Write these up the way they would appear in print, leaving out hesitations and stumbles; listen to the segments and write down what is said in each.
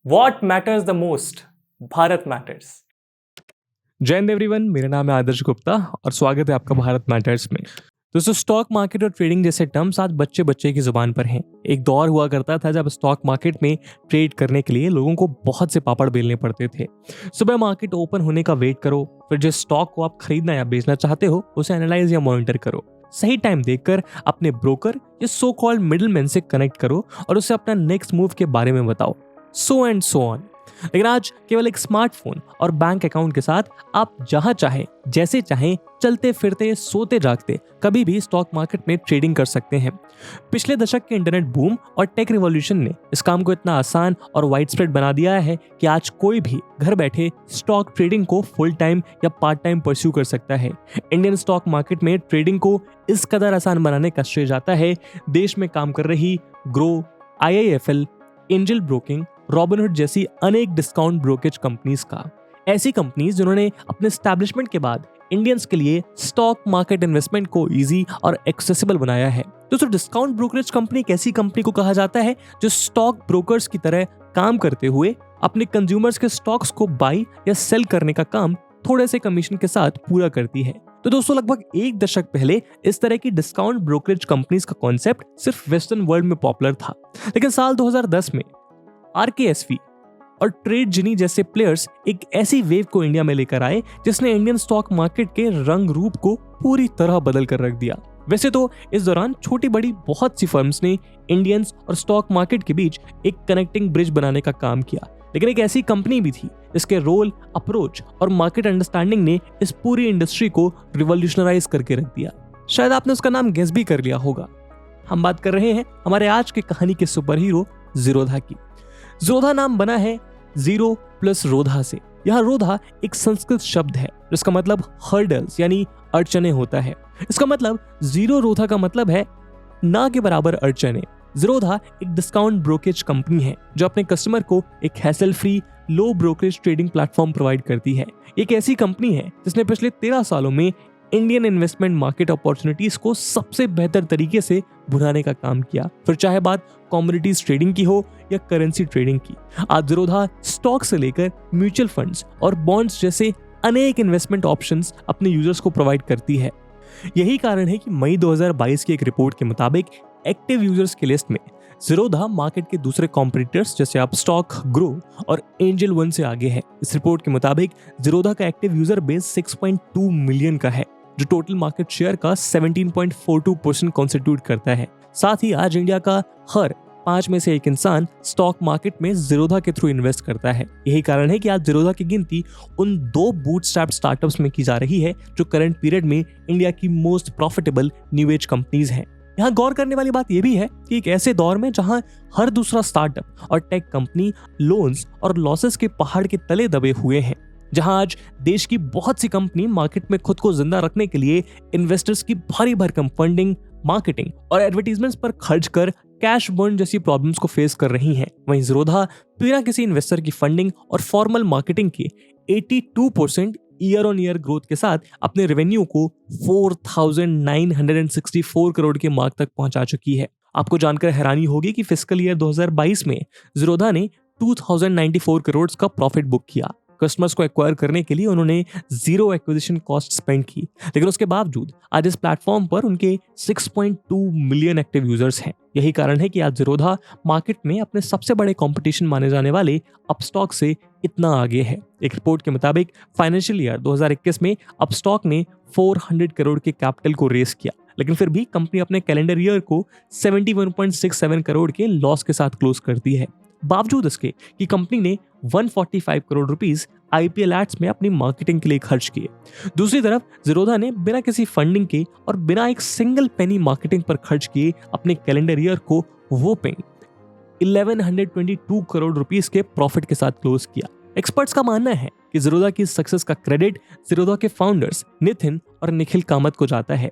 What matters the most? Bharat matters. जय Hind everyone, मेरा नाम है आदर्श गुप्ता और स्वागत है आपका भारत मैटर्स में। दोस्तों, स्टॉक मार्केट और ट्रेडिंग जैसे टर्म्स आज बच्चे बच्चे की जुबान पर हैं। एक दौर हुआ करता था जब स्टॉक मार्केट में ट्रेड करने के लिए लोगों को बहुत से पापड़ बेलने पड़ते थे। सुबह मार्केट ओपन होने का वेट करो, फिर जिस स्टॉक को आप खरीदना या बेचना चाहते हो उसे एनालाइज या मॉनिटर करो, सही टाइम देखकर अपने ब्रोकर या सो कॉल्ड मिडिलमैन से कनेक्ट करो और उसे अपना नेक्स्ट मूव के बारे में बताओ, सो एंड सो ऑन। लेकिन आज केवल एक स्मार्टफोन और बैंक अकाउंट के साथ आप जहां चाहें, जैसे चाहें, चलते फिरते, सोते जागते कभी भी स्टॉक मार्केट में ट्रेडिंग कर सकते हैं। पिछले दशक के इंटरनेट बूम और टेक रिवॉल्यूशन ने इस काम को इतना आसान और वाइड स्प्रेड बना दिया है कि आज कोई भी घर बैठे स्टॉक ट्रेडिंग को फुल टाइम या पार्ट टाइम परस्यू कर सकता है। इंडियन स्टॉक मार्केट में ट्रेडिंग को इस कदर आसान बनाने का श्रेय जाता है देश में काम कर रही Groww, IIFL, Angel Broking, Robinhood जैसी अनेक डिस्काउंट ब्रोकेज कंपनीज का। ऐसी कंपनीज जिन्होंने अपने एस्टैब्लिशमेंट के बाद इंडियंस के लिए स्टॉक मार्केट इन्वेस्टमेंट को इजी और एक्सेसिबल बनाया है। दोस्तों, डिस्काउंट ब्रोकरेज कंपनी एक ऐसी कंपनी को कहा जाता है जो स्टॉक ब्रोकर्स की तरह काम करते हुए अपने कंज्यूमर्स के स्टॉक्स को बाई या सेल करने का काम थोड़े से कमीशन के साथ पूरा करती है। तो दोस्तों, लगभग एक दशक पहले इस तरह की डिस्काउंट ब्रोकरेज कंपनीज का कॉन्सेप्ट सिर्फ वेस्टर्न वर्ल्ड में पॉपुलर था, लेकिन साल 2010 में RKSV और ट्रेड जिनी जैसे प्लेयर्स एक ऐसी वेव को इंडिया में लेकर आए जिसने इंडियन स्टॉक मार्केट के रंग रूप को पूरी तरह बदल कर रख दिया। वैसे तो इस दौरान छोटी बड़ी बहुत सी फर्म्स ने इंडियंस और स्टॉक मार्केट के बीच एक कनेक्टिंग ब्रिज बनाने का काम किया, लेकिन एक ऐसी कंपनी भी थी जिसके रोल, अप्रोच और मार्केट अंडरस्टैंडिंग ने इस पूरी इंडस्ट्री को रिवॉल्यूशनराइज करके रख दिया। शायद आपने उसका नाम गेस भी कर लिया होगा। हम बात कर रहे हैं हमारे आज के कहानी के सुपर हीरो ज़ीरोधा की। ज़ीरोधा नाम बना है जीरो प्लस रोधा से। यहाँ रोधा एक संस्कृत शब्द है जिसका मतलब हर्डल्स यानी अड़चने होता है। इसका मतलब जीरो रोधा का मतलब है ना के बराबर अड़चने। ज़ीरोधा एक डिस्काउंट ब्रोकेज कंपनी है जो अपने कस्टमर को एक हैसल फ्री लो ब्रोकरेज ट्रेडिंग प्लेटफॉर्म प्रोवाइड करती है। एक ऐसी कंपनी है जिसने पिछले 13 सालों में इंडियन इन्वेस्टमेंट मार्केट अपॉर्चुनिटीज को सबसे बेहतर तरीके से बुझाने का काम किया, फिर चाहे बात कमोडिटीज ट्रेडिंग की हो या करेंसी ट्रेडिंग की। आज ज़ीरोधा स्टॉक से लेकर म्यूचुअल फंड्स और बॉन्ड्स जैसे अनेक इन्वेस्टमेंट ऑप्शंस अपने यूजर्स को प्रोवाइड करती है। यही कारण है कि मई 2022 की एक रिपोर्ट के मुताबिक एक्टिव यूजर्स की लिस्ट में ज़ीरोधा मार्केट के दूसरे कॉम्पिटिटर्स जैसे अपस्टॉक, ग्रो और एंजल वन से आगे है। इस रिपोर्ट के मुताबिक ज़ीरोधा का एक्टिव यूजर बेस 6.2 मिलियन का है, जो टोटल मार्केट शेयर का 17.42% कॉन्स्टिट्यूट करता है। साथ ही आज इंडिया का हर 5 में से एक इंसान स्टॉक मार्केट में ज़ीरोधा के थ्रू इन्वेस्ट करता है। यही कारण है कि आज ज़ीरोधा की गिनती उन 2 बूटस्ट्रैप स्टार्टअप्स में की जा रही है जो करंट पीरियड में इंडिया की most profitable new age companies हैं। यहाँ गौर करने वाली बात यह भी है कि एक ऐसे दौर में जहां हर दूसरा स्टार्टअप और टेक कंपनी लोन्स और लॉसेस के पहाड़ के तले दबे हुए हैं, जहां आज देश की बहुत सी कंपनी मार्केट में खुद को जिंदा रखने के लिए इन्वेस्टर्स की भारी भरकम फंडिंग, मार्केटिंग और एडवर्टीजमेंट्स पर खर्च कर कैश बर्न जैसी प्रॉब्लम्स को फेस कर रही हैं, वहीं ज़ीरोधा बिना किसी इन्वेस्टर की फंडिंग और फॉर्मल मार्केटिंग के 82% ईयर ऑन ईयर ग्रोथ के साथ अपने रेवेन्यू को 4,964 करोड़ के मार्क तक पहुंचा चुकी है। आपको जानकर हैरानी होगी कि फिस्कल ईयर 2022 में ज़ीरोधा ने 2,094 करोड़ का प्रॉफिट बुक किया। कस्टमर्स को एक्वायर करने के लिए उन्होंने जीरो एक्विजिशन कॉस्ट स्पेंड की, लेकिन उसके बावजूद आज इस प्लेटफॉर्म पर उनके 6.2 मिलियन एक्टिव यूजर्स हैं। यही कारण है कि आज ज़ीरोधा मार्केट में अपने सबसे बड़े कंपटीशन माने जाने वाले अपस्टॉक से इतना आगे है। एक रिपोर्ट के मुताबिक फाइनेंशियल ईयर 2021 में अपस्टॉक ने 400 करोड़ के कैपिटल को रेस किया, लेकिन फिर भी कंपनी अपने कैलेंडर ईयर को 71.67 करोड़ के लॉस के साथ क्लोज करती है। बावजूद इसके कि कंपनी ने 145 करोड़ रुपीस IPL एड्स में अपनी मार्केटिंग के लिए खर्च किए। दूसरी तरफ ज़ीरोधा ने बिना किसी फंडिंग के और बिना एक सिंगल पेनी मार्केटिंग पर खर्च किए अपने कैलेंडर ईयर को वोपिंग 1122 करोड़ रुपीस के प्रॉफिट के साथ क्लोज किया। एक्सपर्ट्स का मानना है कि ज़ीरोधा की सक्सेस का क्रेडिट ज़ीरोधा के फाउंडर्स नितिन और निखिल कामत को जाता है,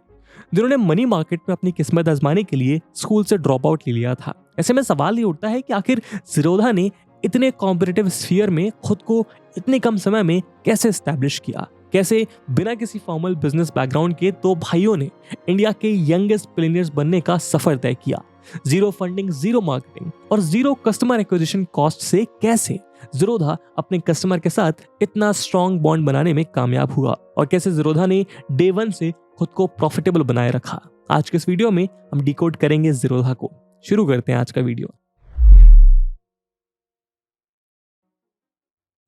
जिन्होंने मनी मार्केट में अपनी किस्मत आजमाने के लिए स्कूल से ड्रॉप आउट ले लिया था। ऐसे में सवाल ये उठता है कि आखिर ज़ीरोधा ने इतने कॉम्पिटिटिव स्फीयर में खुद को इतने कम समय में कैसे एस्टैब्लिश किया, कैसे बिना किसी फॉर्मल बिजनेस बैकग्राउंड के 2 भाइयों ने इंडिया के यंगेस्ट बिलियनियर्स बनने का सफर तय किया। जीरो फंडिंग, जीरो मार्केटिंग और जीरो कस्टमर एक्विजिशन कॉस्ट से कैसे ज़ीरोधा अपने कस्टमर के साथ इतना स्ट्रॉन्ग बॉन्ड बनाने में कामयाब हुआ और कैसे ज़ीरोधा ने डे वन से खुद को प्रॉफिटेबल बनाए रखा। आज के इस वीडियो में हम डिकोड करेंगे ज़ीरोधा को। शुरू करते हैं आज का वीडियो।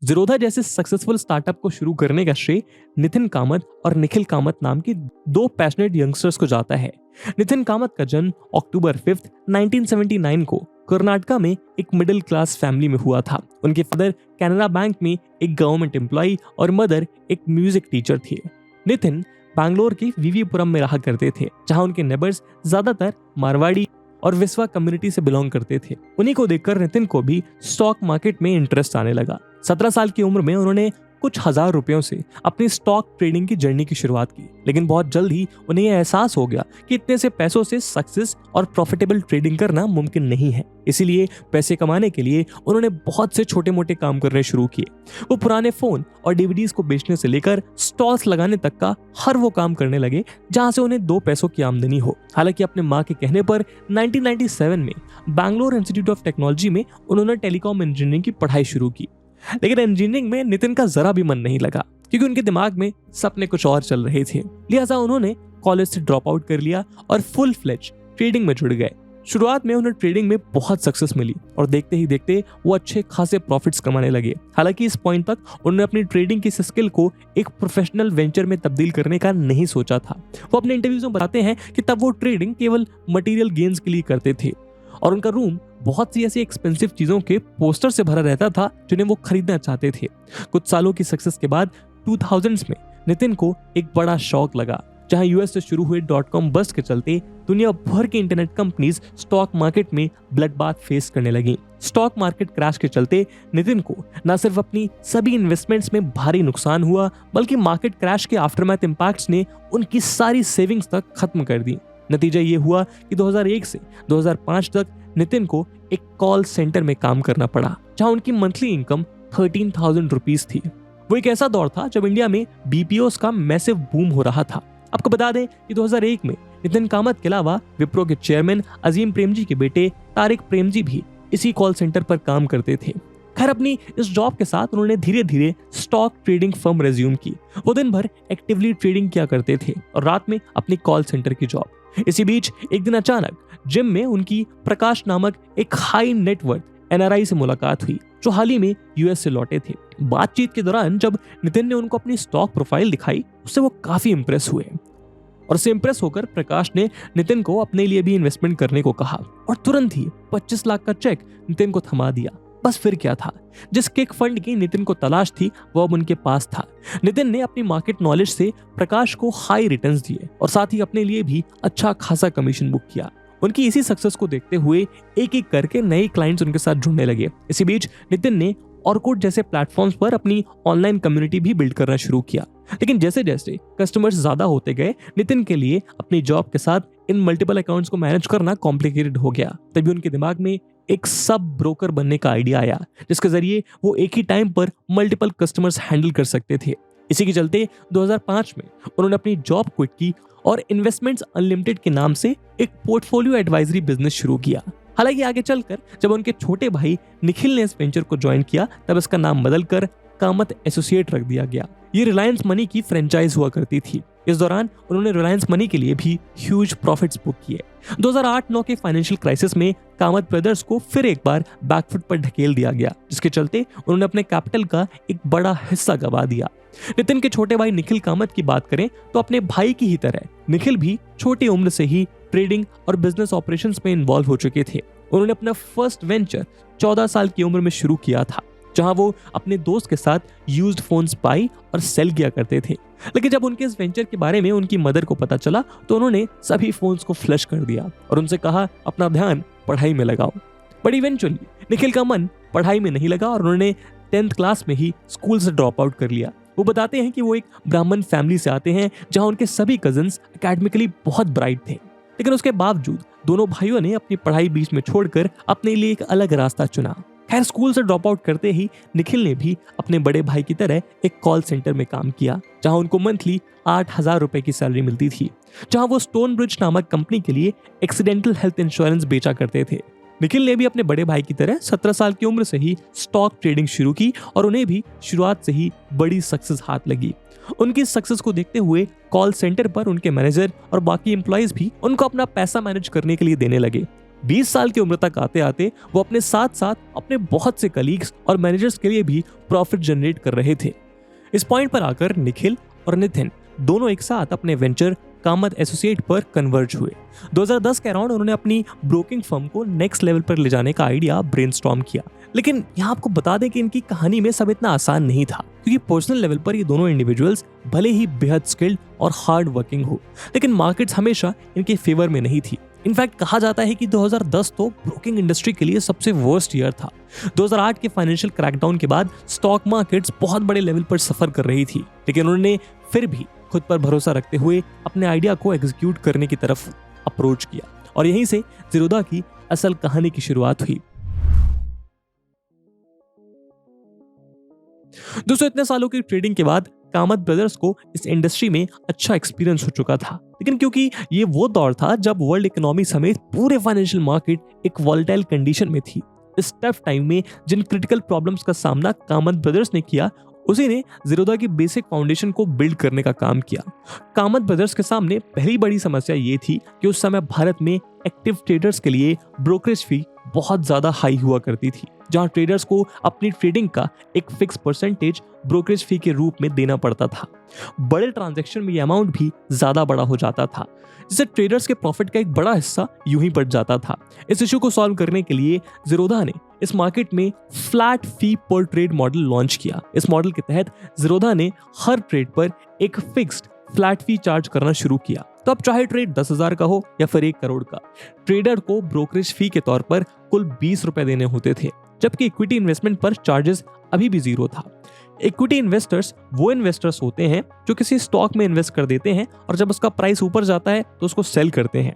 ज़ीरोधा जैसे सक्सेसफुल स्टार्टअप को शुरू करने का श्रेय नितिन कामत और निखिल कामत नाम के दो पैशनेट यंगस्टर्स को जाता है। नितिन कामत का जन्म अक्टूबर 5, 1979 को कर्नाटका में एक मिडिल क्लास फैमिली में हुआ था। उनके फादर कैनरा बैंक में एक गवर्नमेंट एम्प्लॉय और मदर एक म्यूजिक टीचर थे। नितिन बैंगलोर के वीवीपुरम में रहा करते थे, जहां उनके नेबर्स ज्यादातर मारवाड़ी और विस्वा कम्युनिटी से बिलोंग करते थे। उन्हीं को देखकर नितिन को भी स्टॉक मार्केट में इंटरेस्ट आने लगा। 17 साल की उम्र में उन्होंने कुछ हजार रुपयों से अपनी स्टॉक ट्रेडिंग की जर्नी की शुरुआत की, लेकिन बहुत जल्द ही उन्हें यह एहसास हो गया कि इतने से पैसों से सक्सेस और प्रॉफिटेबल ट्रेडिंग करना मुमकिन नहीं है। इसीलिए पैसे कमाने के लिए उन्होंने बहुत से छोटे मोटे काम करने शुरू किए। वो पुराने फोन और डीवीडीज को बेचने से लेकर स्टॉल्स लगाने तक का हर वो काम करने लगे जहां से उन्हें 2 पैसों की आमदनी हो। हालांकि अपने माँ के कहने पर 1997 में बैंगलोर इंस्टीट्यूट ऑफ टेक्नोलॉजी में उन्होंने टेलीकॉम इंजीनियरिंग की पढ़ाई शुरू की, लेकिन इंजीनियरिंग में नितिन का जरा भी मन नहीं लगा क्योंकि उनके दिमाग में सपने कुछ और चल रहे थे। लिहाजा उन्होंने कॉलेज से ड्रॉप आउट कर लिया और फुल फ्लेज ट्रेडिंग में जुड़ गए। शुरुआत में उन्हें ट्रेडिंग में बहुत सक्सेस मिली और देखते ही देखते वो अच्छे खासे प्रॉफिट्स कमाने लगे। हालांकि इस पॉइंट तक उन्होंने अपनी ट्रेडिंग की स्किल को एक प्रोफेशनल वेंचर में तब्दील करने का नहीं सोचा था। वो अपने इंटरव्यूज में बताते हैं कि तब वो ट्रेडिंग केवल मटेरियल गेन्स के लिए करते थे और उनका रूम बहुत सी ऐसी एक्सपेंसिव चीजों के पोस्टर से भरा रहता था जिन्हें वो खरीदना चाहते थे। कुछ सालों की सक्सेस के बाद 2000s में नितिन को एक बड़ा शौक लगा, जहां यूएस से शुरू हुए .com बस्ट के चलते दुनिया भर की इंटरनेट कंपनीज स्टॉक मार्केट में ब्लड बाथ फेस करने लगी। स्टॉक मार्केट क्रैश के चलते नितिन को न सिर्फ अपनी सभी इन्वेस्टमेंट्स में भारी नुकसान हुआ, बल्कि मार्केट क्रैश के आफ्टरमैथ इंपैक्ट्स ने उनकी सारी सेविंग्स तक खत्म कर दी। नतीजा ये हुआ कि 2001 से 2005 तक नितिन को एक कॉल सेंटर में काम करना पड़ा, जहां उनकी मंथली इनकम 13,000 रुपीस थी। वो एक ऐसा दौर था जब इंडिया में बीपीओस का मैसिव बूम हो रहा था। आपको बता दें कि 2001 में नितिन कामत के अलावा विप्रो के चेयरमैन अजीम प्रेमजी के बेटे तारिक प्रेमजी भी इसी कॉल सेंटर पर काम करते थे। खैर, अपनी इस जॉब के साथ उन्होंने धीरे धीरे स्टॉक ट्रेडिंग फर्म रेज्यूम की। वो दिन भर एक्टिवली ट्रेडिंग किया करते थे और रात में अपनी कॉल सेंटर की जॉब। इसी बीच एक दिन अचानक जिम में उनकी प्रकाश नामक एक हाई नेटवर्थ एनआरआई से मुलाकात हुई, जो हाल ही में यूएस से लौटे थे। बातचीत के दौरान जब नितिन ने उनको अपनी स्टॉक प्रोफाइल दिखाई, उससे वो काफी इंप्रेस हुए और उससे इंप्रेस होकर प्रकाश ने नितिन को अपने लिए भी इन्वेस्टमेंट करने को कहा और तुरंत ही 25 लाख का चेक नितिन को थमा दिया। बस फिर क्या था, जिस किक फंड की नितिन को तलाश थी वो अब उनके पास था। नितिन ने अपनी मार्केट नॉलेज से प्रकाश को हाई रिटर्न्स दिए और साथ ही अपने लिए भी अच्छा खासा कमीशन बुक किया। उनकी इसी सक्सेस को देखते हुए एक एक करके नए क्लाइंट्स उनके साथ जुड़ने लगे। इसी बीच नितिन ने ऑर्कुट जैसे प्लेटफॉर्म्स पर अपनी ऑनलाइन कम्युनिटी भी बिल्ड करना शुरू किया। लेकिन जैसे जैसे कस्टमर्स ज्यादा होते गए, नितिन के लिए अपनी जॉब के साथ इन मल्टीपल अकाउंट्स को मैनेज करना कॉम्प्लिकेटेड हो गया। तभी उनके दिमाग में एक सब ब्रोकर बनने का आइडिया आया, जिसके जरिए वो एक ही टाइम पर मल्टीपल कस्टमर्स हैंडल कर सकते थे। इसी के चलते 2005 में उन्होंने अपनी जॉब क्विट की और इन्वेस्टमेंट्स अनलिमिटेड के नाम से एक पोर्टफोलियो एडवाइजरी बिजनेस शुरू किया। हालांकि आगे चलकर जब उनके छोटे भाई निखिल ने इस वेंचर को ज्वाइन किया, तब इसका नाम बदलकर कामत एसोसिएट रख दिया गया। ये रिलायंस मनी की फ्रेंचाइज हुआ करती थी। इस दौरान उन्होंने रिलायंस मनी के लिए भी ह्यूज प्रॉफिट्स बुक किए। 2008-9 के फाइनेंशियल क्राइसिस में कामत ब्रदर्स को फिर एक बार बैकफुट पर ढकेल दिया गया, जिसके चलते उन्होंने अपने कैपिटल का एक बड़ा हिस्सा गंवा दिया। नितिन के छोटे भाई निखिल कामत की बात करें तो अपने भाई की ही तरह निखिल भी छोटी उम्र से ही ट्रेडिंग और बिजनेस ऑपरेशंस में इन्वॉल्व हो चुके थे। उन्होंने अपना फर्स्ट वेंचर 14 साल की उम्र में शुरू किया था, जहां वो अपने दोस्त के साथ यूज्ड फोन्स बाई और सेल किया करते थे। लेकिन जब उनके इस वेंचर के बारे में उनकी मदर को पता चला तो उन्होंने सभी फोन्स को फ्लश कर दिया और उनसे कहा अपना ध्यान पढ़ाई में लगाओ। बट इवेंचुअली निखिल का मन पढ़ाई में नहीं लगा और उन्होंने 10th क्लास में ही स्कूल से ड्रॉप आउट कर लिया। वो बताते हैं कि वो एक ब्राह्मण फैमिली से आते हैं जहां उनके सभी कजिन्स एकेडमिकली बहुत ब्राइट थे, लेकिन उसके बावजूद दोनों भाइयों ने अपनी पढ़ाई बीच में छोड़कर अपने लिए एक अलग रास्ता चुना। खैर स्कूल से ड्रॉप आउट करते ही निखिल ने भी अपने बड़े भाई की तरह एक कॉल सेंटर में काम किया, जहां उनको मंथली 8,000 रुपए की सैलरी मिलती थी, जहां वो स्टोन ब्रिज नामक कंपनी के लिए एक्सीडेंटल हेल्थ इंश्योरेंस बेचा करते थे। निखिल ने भी अपने बड़े भाई की तरह 17 साल की उम्र से ही स्टॉक ट्रेडिंग शुरू की और उन्हें भी शुरुआत से ही बड़ी सक्सेस हाथ लगी। उनकी सक्सेस को देखते हुए कॉल सेंटर पर उनके मैनेजर और बाकी एम्प्लॉइज भी उनको अपना पैसा मैनेज करने के लिए देने लगे। 20 साल की उम्र तक आते आते वो अपने साथ साथ अपने बहुत से कलीग्स और मैनेजर्स के लिए भी प्रॉफिट जनरेट कर रहे थे। इस पॉइंट पर आकर निखिल और नितिन दोनों एक साथ अपने वेंचर कामत एसोसिएट पर कन्वर्ज हुए। 2010 के अराउंड उन्होंने अपनी ब्रोकिंग फर्म को नेक्स्ट लेवल पर ले जाने का आइडिया ब्रेनस्टॉर्म किया। लेकिन यहाँ आपको बता दें कि इनकी कहानी में सब इतना आसान नहीं था, क्योंकि पर्सनल लेवल पर ये दोनों इंडिविजुअल्स भले ही बेहद स्किल्ड और हार्ड वर्किंग हो, लेकिन मार्केट्स हमेशा इनके फेवर में नहीं थी। इनफैक्ट कहा जाता है कि 2010 तो ब्रोकिंग इंडस्ट्री के लिए सबसे वर्स्ट ईयर था। 2008 के फाइनेंशियल क्रैकडाउन के बाद स्टॉक मार्केट्स बहुत बड़े लेवल पर सफर कर रही थी, लेकिन उन्होंने फिर भी खुद पर भरोसा रखते हुए अपने आइडिया को एग्जीक्यूट करने की तरफ अप्रोच किया, और यहीं से ज़ीरोधा की असल कहानी की शुरुआत हुई। दोस्तों, इतने सालों की ट्रेडिंग के बाद कामत ब्रदर्स को इस इंडस्ट्री में अच्छा एक्सपीरियंस हो चुका था, लेकिन क्योंकि ये वो दौर था जब वर्ल्ड इकोनॉमी समेत पूरे फाइनेंशियल मार्केट एक वॉलेटाइल कंडीशन में थी, इस टफ टाइम में जिन क्रिटिकल प्रॉब्लम्स का सामना कामत ब्रदर्स ने किया, उसी ने ज़ीरोधा की बेसिक फाउंडेशन को बिल्ड करने का काम किया। कामत ब्रदर्स के सामने पहली बड़ी समस्या ये थी कि उस समय भारत में एक्टिव ट्रेडर्स के लिए ब्रोकरेज फी बहुत ज्यादा हाई हुआ करती थी, जहां ट्रेडर्स को अपनी ट्रेडिंग का एक फिक्स परसेंटेज ब्रोकरेज फी के रूप में देना पड़ता था। बड़े ट्रांजैक्शन में ये अमाउंट भी ज्यादा बड़ा हो जाता था, जिससे ट्रेडर्स के प्रॉफिट का एक बड़ा हिस्सा यूं ही बच जाता था। इस इशू को सॉल्व करने के लिए ज़ीरोधा ने इस मार्केट में फ्लैट फी पर ट्रेड मॉडल लॉन्च किया। इस मॉडल के तहत ज़ीरोधा ने हर ट्रेड पर एक फिक्स्ड फ्लैट फी चार्ज करना शुरू किया। तो अब चाहे ट्रेड 10,000 का हो या फिर 1 करोड़ का, ट्रेडर को ब्रोकरेज फी के तौर पर कुल 20 रुपए देने होते थे, जबकि इक्विटी इन्वेस्टमेंट पर चार्जेस अभी भी 0 था। इक्विटी इन्वेस्टर्स वो इन्वेस्टर्स होते हैं जो किसी स्टॉक में इन्वेस्ट कर देते हैं और जब उसका प्राइस ऊपर जाता है तो उसको सेल करते हैं।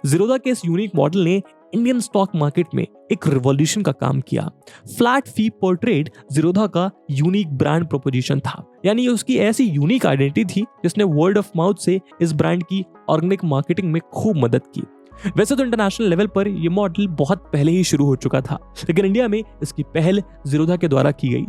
ज़ीरोधा के इस यूनिक मॉडल ने इंडियन स्टॉक मार्केट में एक रिवॉल्यूशन का काम किया। फ्लैट फी पर ट्रेड ज़ीरोधा का यूनिक ब्रांड प्रोपोजिशन था, यानी उसकी ऐसी यूनिक आइडेंटिटी थी जिसने वर्ड ऑफ माउथ से इस ब्रांड की ऑर्गेनिक मार्केटिंग में खूब मदद की। वैसे तो इंटरनेशनल लेवल पर यह मॉडल बहुत पहले ही शुरू हो चुका था, लेकिन इंडिया में इसकी पहल ज़ीरोधा के द्वारा की गई।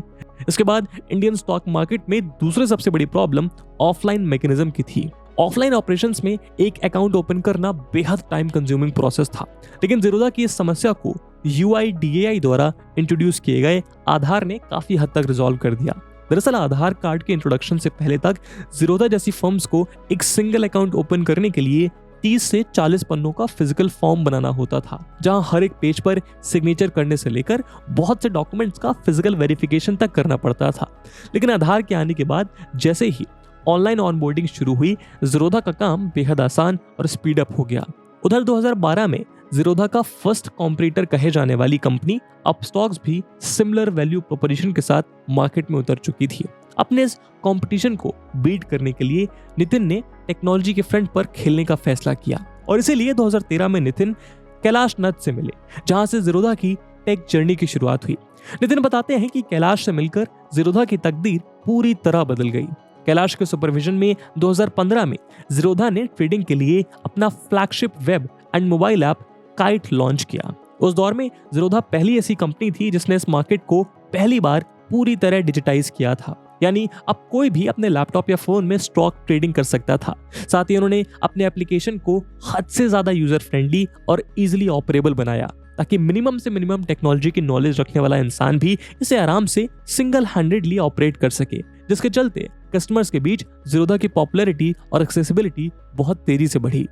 इसके बाद इंडियन स्टॉक मार्केट में दूसरी सबसे बड़ी प्रॉब्लम ऑफलाइन मैकेनिज्म की थी। ऑफलाइन ऑपरेशंस में एक अकाउंट ओपन करना बेहद टाइम कंज्यूमिंग प्रोसेस था, लेकिन ज़ीरोधा की इस समस्या को UIDAI द्वारा इंट्रोड्यूस किए गए आधार ने काफी हद तक रिजॉल्व कर दिया। दरअसल आधार कार्ड के इंट्रोडक्शन से पहले तक ज़ीरोधा जैसी फर्म्स को एक सिंगल अकाउंट ओपन करने के लिए 30 से 40 पन्नों का फिजिकल फॉर्म बनाना होता था, जहां हर एक पेज पर सिग्नेचर करने से लेकर बहुत से डॉक्यूमेंट्स का फिजिकल वेरिफिकेशन तक करना पड़ता था। लेकिन आधार के आने के बाद जैसे ही ऑनलाइन ऑनबोर्डिंग शुरू हुई, ज़ीरोधा का काम बेहद आसान और स्पीड अप हो गया। उधर 2012 में ज़ीरोधा का फर्स्ट कॉम्पिटिटर कहे जाने वाली कंपनी अपस्टॉक्स भी सिमिलर वैल्यू प्रोपोजिशन के साथ मार्केट में उतर चुकी थी। अपने इस कंपटीशन को बीट करने के लिए नितिन ने टेक्नोलॉजी के फ्रंट पर खेलने का फैसला किया, और इसीलिए 2013 में नितिन कैलाश नथ से मिले, जहां से ज़ीरोधा की टेक जर्नी की शुरुआत हुई। नितिन बताते हैं कि कैलाश से मिलकर ज़ीरोधा की तकदीर पूरी तरह बदल गई। कैलाश के सुपरविजन में 2015 में ज़ीरोधा ने ट्रेडिंग के लिए अपना flagship web and mobile app kite launch किया। उस दौर में ज़ीरोधा पहली ऐसी कंपनी थी जिसने इस मार्केट को पहली बार पूरी तरह डिजिटाइज किया था, यानी अब कोई भी अपने लैपटॉप या फोन में स्टॉक ट्रेडिंग कर सकता था। साथ ही उन्होंने अपने एप्लीकेशन को हद से ज्यादा यूजर फ्रेंडली और इजीली ऑपरेबल बनाया, ताकि मिनिमम से मिनिमम टेक्नोलॉजी की नॉलेज रखने वाला इंसान भी इसे आराम से सिंगल हैंडेडली ऑपरेट कर सके, जिसके चलते कस्टमर्स के बीच ज़ीरोधा की पॉपुलैरिटी और एक्सेसिबिलिटी बहुत तेजी से बढ़ी।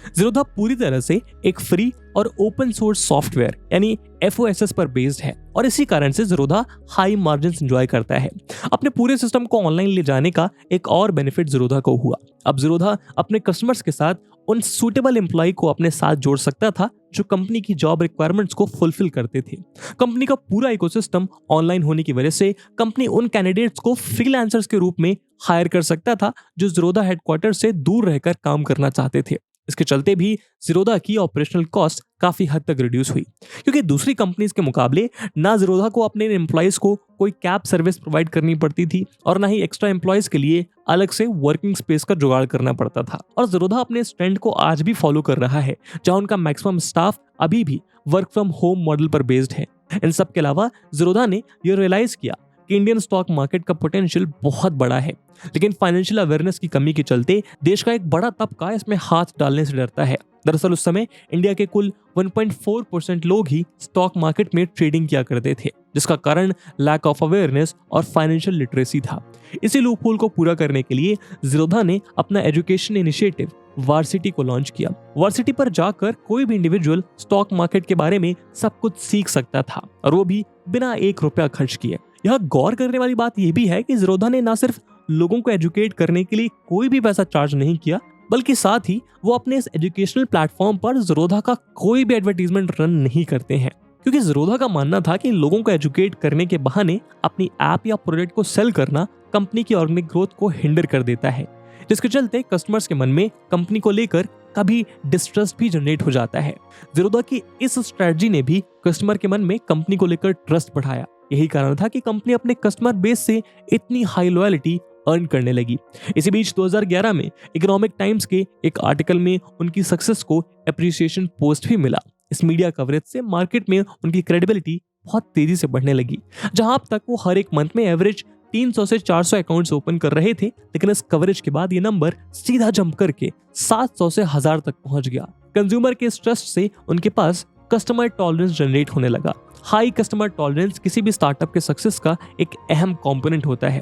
ज़ीरोधा पूरी तरह से एक फ्री और ओपन सोर्स सॉफ्टवेयर यानी FOSS पर बेस्ड है, और इसी कारण से ज़ीरोधा हाई मार्जिन्स एंजॉय करता है। अपने पूरे सिस्टम को ऑनलाइन ले जाने का एक और बेनिफिट ज़ीरोधा को हुआ। अब ज़ीरोधा अपने कस्टमर्स के साथ उन सूटेबल एम्प्लॉय को अपने साथ जोड़ सकता था जो कंपनी की जॉब रिक्वायरमेंट्स को फुलफिल करते थे। कंपनी का पूरा इकोसिस्टम ऑनलाइन होने की वजह से कंपनी उन कैंडिडेट्स को फ्रीलांसर्स के रूप में हायर कर सकता था जो ज़ीरोधा हेडक्वार्टर से दूर रहकर काम करना चाहते थे। इसके चलते भी ज़ीरोधा की ऑपरेशनल कॉस्ट काफी हद तक रिड्यूस हुई, क्योंकि दूसरी कंपनीज के मुकाबले ना ज़ीरोधा को अपने एम्प्लॉयज को कोई कैब सर्विस प्रोवाइड करनी पड़ती थी और ना ही एक्स्ट्रा एम्प्लॉयज के लिए अलग से वर्किंग स्पेस का जुगाड़ करना पड़ता था। और ज़ीरोधा अपने इस ट्रेंड को आज भी फॉलो कर रहा है, जहां उनका मैक्सिमम स्टाफ अभी भी वर्क फ्रॉम होम मॉडल पर बेस्ड है। इन सब के अलावा ज़ीरोधा ने यह रियलाइज किया कि इंडियन स्टॉक मार्केट का पोटेंशियल बहुत बड़ा है, लेकिन फाइनेंशियल अवेयरनेस की कमी के चलते देश का एक बड़ा तबका इसमें हाथ डालने से डरता है। दरअसल उस समय इंडिया के कुल 1.4% लोग ही स्टॉक मार्केट में ट्रेडिंग किया करते थे, जिसका कारण लैक ऑफ अवेयरनेस और फाइनेंशियल लिटरेसी था। इसी लूपहोल को पूरा करने के लिए ज़ीरोधा ने अपना एजुकेशन इनिशिएटिव वार्सिटी को लॉन्च किया। वार्सिटी पर जाकर कोई भी इंडिविजुअल स्टॉक मार्केट के बारे में सब कुछ सीख सकता था, और वो भी बिना 1 रुपया खर्च किए। यह गौर करने वाली बात यह भी है कि ज़ीरोधा ने ना सिर्फ लोगों को एजुकेट करने के लिए कोई भी पैसा चार्ज नहीं किया, बल्कि साथ ही वो अपने इस एजुकेशनल प्लेटफॉर्म पर ज़ीरोधा का कोई भी एडवर्टीजमेंट रन नहीं करते हैं, क्योंकि ज़ीरोधा का मानना था कि लोगों को एजुकेट करने के बहाने अपनी ऐप या प्रोडक्ट को सेल करना कंपनी की ऑर्गेनिक ग्रोथ को हिंडर कर देता है, जिसके चलते कस्टमर्स के मन में कंपनी को लेकर कभी डिस्ट्रस्ट भी जनरेट हो जाता है। ज़ीरोधा की इस स्ट्रेटजी ने भी कस्टमर के मन में कंपनी को लेकर ट्रस्ट बढ़ाया। यही कारण था कि कंपनी अपने कस्टमर बेस से इतनी हाई लॉयल्टी अर्न करने लगी। इसी बीच 2011 में इकोनॉमिक टाइम्स के एक आर्टिकल में उनकी सक्सेस को एप्रिसिएशन पोस्ट भी मिला। इस मीडिया कवरेज से मार्केट में उनकी क्रेडिबिलिटी बहुत तेजी से बढ़ने लगी, जहां अब तक वो हर एक मंथ में एवरेज 300 से 400 अकाउंट्स ओपन कर रहे थे, लेकिन इस कवरेज के बाद ये नंबर सीधा जंप करके 700 से 1000 तक पहुंच गया। कंज्यूमर के इस ट्रस्ट से उनके पास कस्टमर टॉलरेंस जनरेट होने लगा। हाई कस्टमर टॉलरेंस किसी भी स्टार्टअप के सक्सेस का एक अहम कंपोनेंट होता है।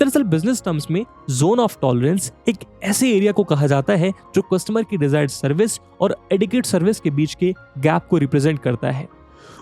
दरअसल बिजनेस टर्म्स में जोन ऑफ टॉलरेंस एक ऐसे एरिया को कहा जाता है जो कस्टमर की डिजायर्ड सर्विस और एडिक्वेट सर्विस के बीच के गैप को रिप्रेजेंट करता है।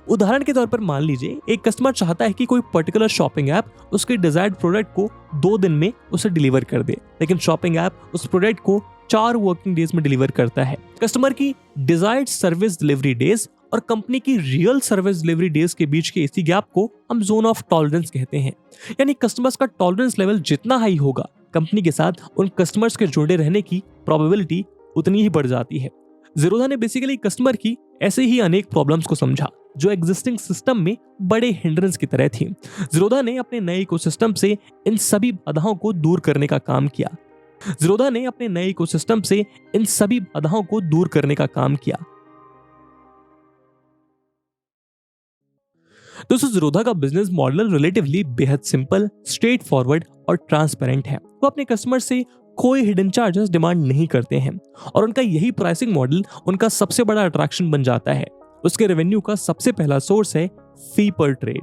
उदाहरण के तौर पर मान लीजिए एक कस्टमर चाहता है कि कोई पर्टिकुलर शॉपिंग ऐप उसके डिजायर्ड प्रोडक्ट को 2 दिन में उसे डिलीवर कर दे, लेकिन शॉपिंग ऐप उस प्रोडक्ट को 4 वर्किंग डेज में डिलीवर करता है। कस्टमर की डिजायर्ड सर्विस डिलीवरी डेज और कंपनी की रियल सर्विस डिलीवरी डेज के बीच के इसी गैप को हम जोन ऑफ टॉलरेंस कहते हैं। यानी कस्टमर्स का टॉलरेंस लेवल जितना हाई होगा, कंपनी के साथ उन कस्टमर्स के जुड़े रहने की प्रोबेबिलिटी उतनी ही बढ़ जाती है। ज़ीरोधा ने बेसिकली कस्टमर की ऐसे ही अनेक प्रॉब्लम्स को समझा जो एग्जिस्टिंग सिस्टम में बड़े हिंड्रेंस की तरह थी। ज़ीरोधा ने अपने नए इकोसिस्टम से इन सभी बाधाओं को दूर करने का काम किया। दोस्तों ज़ीरोधा का बिजनेस मॉडल रिलेटिवली बेहद सिंपल, स्ट्रेट फॉरवर्ड और ट्रांसपेरेंट है। वो अपने कस्टमर से कोई हिडन चार्जेस डिमांड नहीं करते हैं, और उनका यही प्राइसिंग मॉडल उनका सबसे बड़ा अट्रैक्शन बन जाता है। उसके रेवेन्यू का सबसे पहला सोर्स है फी पर ट्रेड।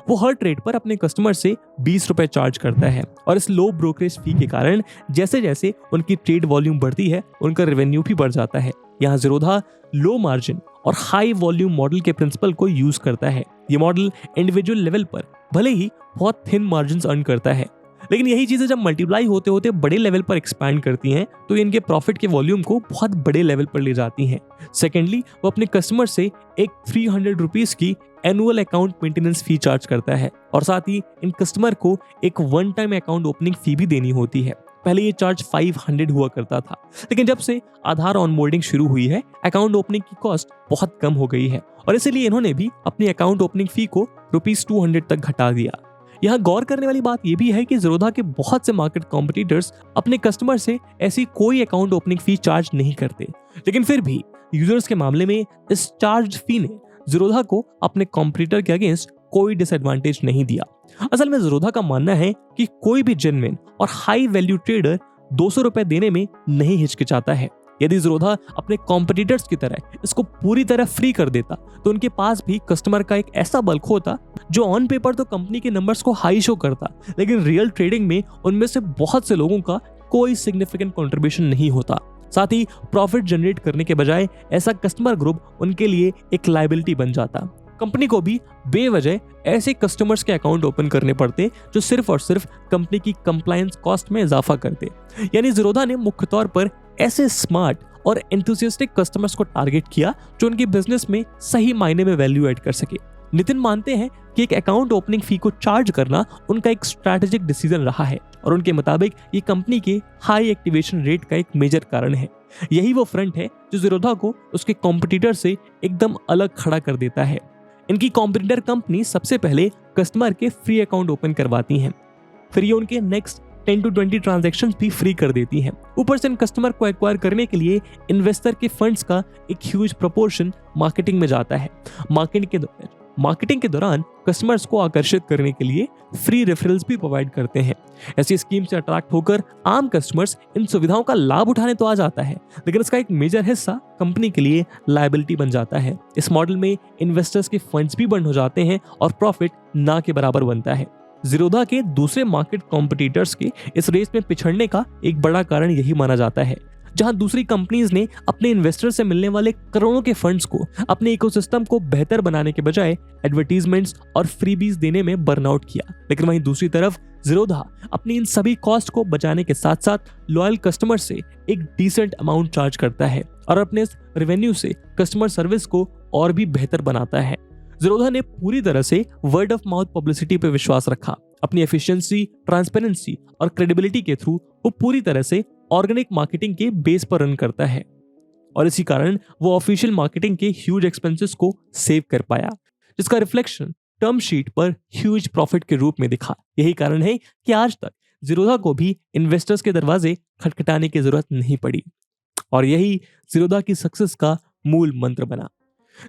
वो हर ट्रेड पर अपने कस्टमर से 20 रुपए चार्ज करता है, और इस लो ब्रोकरेज फी के कारण जैसे जैसे उनकी ट्रेड वॉल्यूम बढ़ती है उनका रेवेन्यू भी बढ़ जाता है। यहाँ ज़ीरोधा लो मार्जिन और हाई वॉल्यूम मॉडल के प्रिंसिपल को यूज करता है। ये मॉडल इंडिविजुअल लेवल पर भले ही बहुत थिन मार्जिन अर्न करता है, लेकिन यही चीजें जब मल्टीप्लाई होते होते बड़े लेवल पर एक्सपैंड करती हैं तो इनके प्रॉफिट के वॉल्यूम को बहुत बड़े लेवल पर ले जाती हैं। सेकेंडली, वो अपने कस्टमर से एक 300 रुपीज की annual account maintenance fee charge करता है, और साथ ही इन कस्टमर को एक वन टाइम अकाउंट ओपनिंग फी भी देनी होती है। पहले ये चार्ज 500 हुआ करता था, लेकिन जब से आधार ऑनबोर्डिंग शुरू हुई है अकाउंट ओपनिंग की कॉस्ट बहुत कम हो गई है, और इसीलिए इन्होंने भी अपनी अकाउंट ओपनिंग फी को ₹200 तक घटा दिया। यहाँ गौर करने वाली बात यह भी है कि ज़ीरोधा के बहुत से मार्केट कॉम्पिटिटर्स अपने कस्टमर से ऐसी कोई अकाउंट ओपनिंग फी चार्ज नहीं करते, लेकिन फिर भी यूजर्स के मामले में इस चार्ज फी ने ज़ीरोधा को अपने कॉम्पिटिटर के अगेंस्ट कोई डिसएडवांटेज नहीं दिया। असल में ज़ीरोधा का मानना है कि कोई भी जेन्युइन और हाई वैल्यू ट्रेडर 200 रुपए देने में नहीं हिचकिचाता है। यदि ज़ीरोधा अपने कॉम्पिटिटर्स की तरह इसको पूरी तरह फ्री कर देता तो उनके पास भी कस्टमर का एक ऐसा बल्क होता जो ऑन पेपर तो कंपनी के नंबर्स को हाई शो करता, लेकिन रियल ट्रेडिंग में उनमें से बहुत से लोगों का कोई सिग्निफिकेंट कंट्रीब्यूशन नहीं होता। साथ ही प्रॉफिट जनरेट करने के बजाय ऐसा कस्टमर ग्रुप उनके लिए एक लायबिलिटी बन जाता। कंपनी को भी बेवजह ऐसे कस्टमर्स के अकाउंट ओपन करने पड़ते जो सिर्फ और सिर्फ कंपनी की कंप्लायंस कॉस्ट में इजाफा करते। यानी ज़ीरोधा ने मुख्य तौर पर ऐसे स्मार्ट और एंथुसियास्टिक कस्टमर्स को टारगेट किया जो उनके बिजनेस में सही मायने में वैल्यू ऐड कर सके। नितिन मानते हैं कि एक अकाउंट ओपनिंग फी को चार्ज करना उनका एक स्ट्रैटेजिक डिसीजन रहा है और उनके मुताबिक ये कंपनी के हाई एक्टिवेशन रेट का एक मेजर कारण है। यही वो फ्रंट है जो ज़ीरोधा को उसके कॉम्पिटिटर से एकदम अलग खड़ा कर देता है। इनकी कॉम्पिटिटर कंपनी सबसे पहले कस्टमर के फ्री अकाउंट ओपन करवाती हैं, फिर ये उनके नेक्स्ट 10 to 20 ट्रांजैक्शंस भी फ्री कर देती हैं। ऊपर से इन कस्टमर को एक्वायर करने के लिए इन्वेस्टर के फंड्स का एक ह्यूज प्रोपोर्शन मार्केटिंग में जाता है। मार्केटिंग के दौरान कस्टमर्स को आकर्षित करने के लिए फ्री रेफरल्स भी प्रोवाइड करते हैं। ऐसी स्कीम से अट्रैक्ट होकर आम कस्टमर्स इन सुविधाओं का लाभ उठाने तो आ जाता है, लेकिन इसका एक मेजर हिस्सा कंपनी के लिए लायबिलिटी बन जाता है। इस मॉडल में इन्वेस्टर्स के फंड्स भी बंद हो जाते हैं और प्रॉफिट ना के बराबर बनता है। ज़ीरोधा के दूसरे मार्केट कॉम्पिटिटर्स के इस रेस में पिछड़ने का एक बड़ा कारण यही माना जाता है। जहां दूसरी कंपनीज ने अपने इन्वेस्टर से मिलने वाले करोड़ों के फंड्स को अपने इकोसिस्टम को बेहतर बनाने के बजाय एडवर्टीजमेंट्स और फ्रीबीज देने में बर्नआउट किया, लेकिन वहीं दूसरी तरफ ज़ीरोधा अपनी इन सभी कॉस्ट को बचाने के साथ साथ लॉयल कस्टमर से एक डिसेंट अमाउंट चार्ज करता है और अपने इस रेवेन्यू से कस्टमर सर्विस को और भी बेहतर बनाता है। ज़ीरोधा ने पूरी तरह से वर्ड ऑफ माउथ पब्लिसिटी पर विश्वास रखा। अपनी एफिशिएंसी, ट्रांसपेरेंसी और क्रेडिबिलिटी के थ्रू वो पूरी तरह से ऑर्गेनिक मार्केटिंग के बेस पर रन करता है और इसी कारण वो ऑफिशियल मार्केटिंग के ह्यूज एक्सपेंसेस को सेव कर पाया, जिसका रिफ्लेक्शन टर्म शीट पर ह्यूज प्रॉफिट के रूप में दिखा। यही कारण है कि आज तक ज़ीरोधा को भी इन्वेस्टर्स के दरवाजे खटखटाने की जरूरत नहीं पड़ी और यही ज़ीरोधा की सक्सेस का मूल मंत्र बना।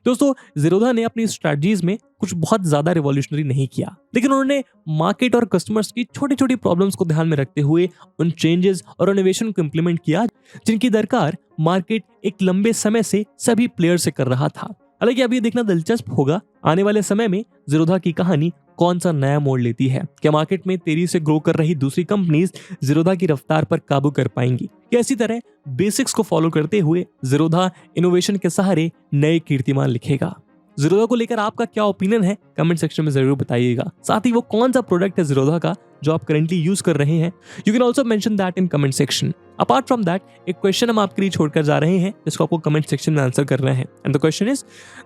दोस्तों, ज़ीरोधा ने अपनी स्ट्रैटेजीज में कुछ बहुत ज्यादा रिवॉल्यूशनरी नहीं किया, लेकिन उन्होंने मार्केट और कस्टमर्स की छोटी छोटी प्रॉब्लम्स को ध्यान में रखते हुए उन चेंजेस और इनोवेशन को इंप्लीमेंट किया जिनकी दरकार मार्केट एक लंबे समय से सभी प्लेयर से कर रहा था। हालांकि अब ये देखना दिलचस्प होगा आने वाले समय में ज़ीरोधा की कहानी कौन सा नया मोड़ लेती है। क्या मार्केट में तेजी से ग्रो कर रही दूसरी कंपनीज ज़ीरोधा की रफ्तार पर काबू कर पाएंगी, या इसी तरह बेसिक्स को फॉलो करते हुए ज़ीरोधा इनोवेशन के सहारे नए कीर्तिमान लिखेगा। ज़ीरोधा को लेकर आपका क्या ओपिनियन है कमेंट सेक्शन में जरूर बताइएगा। साथ ही वो कौन सा प्रोडक्ट है ज़ीरोधा का जो आप करेंटली यूज कर रहे हैं, you can also mention that in comment section. Apart from that, एक क्वेश्चन हम आपके लिए छोड़कर जा रहे हैं जिसको आपको कमेंट सेक्शन में आंसर करना है, and the question is,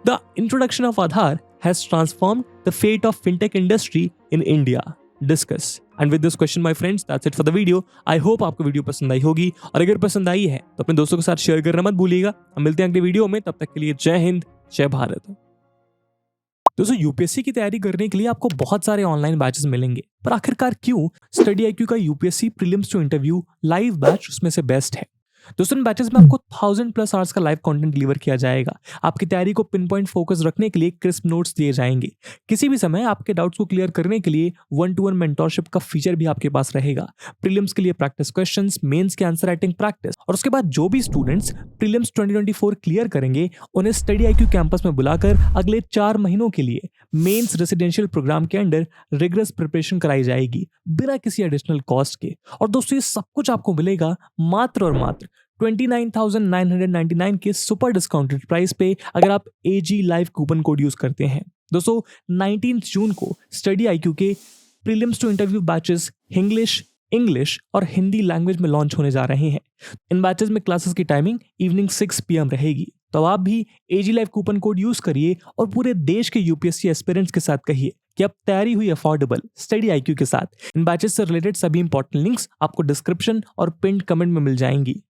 the introduction of Aadhaar has transformed the fate of fintech industry in India, discuss. And with this question my friends, that's it for the video. I hope आपको video पसंद आई होगी, और अगर पसंद आई है तो अपने दोस्तों के साथ शेयर करना मत भूलिएगा। हम मिलते हैं अगले वीडियो में, तब तक के लिए जय हिंद, जय भारत। दोस्तों, यूपीएससी की तैयारी करने के लिए आपको बहुत सारे ऑनलाइन बैचेस मिलेंगे, पर आखिरकार क्यों स्टडी IQ का UPSC prelims to interview live batch उसमें से बेस्ट है। दोस्तों, इन बैचेस में आपको 1000+ आवर्स का लाइव कंटेंट डिलीवर किया जाएगा। आपकी तैयारी को पिन पॉइंट फोकस रखने के लिए क्रिस्प नोट्स दिए जाएंगे। किसी भी समय आपके डाउट्स को क्लियर करने के लिए 1-to-1 मेंटोरशिप का फीचर भी आपके पास रहेगा। प्रीलिम्स के लिए प्रैक्टिस क्वेश्चंस, मेंस के आंसर राइटिंग प्रैक्टिस, और उसके बाद जो भी स्टूडेंट्स प्रीलिम्स 2024 क्लियर करेंगे उन्हें स्टडी IQ कैंपस में बुलाकर अगले 4 महीनों के लिए मेंस रेसिडेंशियल प्रोग्राम के अंडर रिगरस प्रिपरेशन कराई जाएगी बिना किसी एडिशनल कॉस्ट के। और दोस्तों, ये सब कुछ आपको मिलेगा मात्र और मात्र 29,999 के सुपर डिस्काउंटेड प्राइस पे, अगर आप AG live coupon code use करते हैं। दोस्तों, 19 जून को स्टडी IQ के prelims to interview batches English और हिंदी लैंग्वेज में लॉन्च होने जा रहे हैं। इन बैचेस में क्लासेस की टाइमिंग इवनिंग 6 PM रहेगी। तो आप भी AG live coupon code use करिए और पूरे देश के यूपीएससी एस्पिरेंट्स के साथ कहिए कि अब तैयारी हुई अफोर्डेबल स्टडी IQ के साथ। इन बैचेस से रिलेटेड सभी इंपॉर्टेंट लिंक्स आपको डिस्क्रिप्शन और पिन कमेंट में मिल जाएंगी।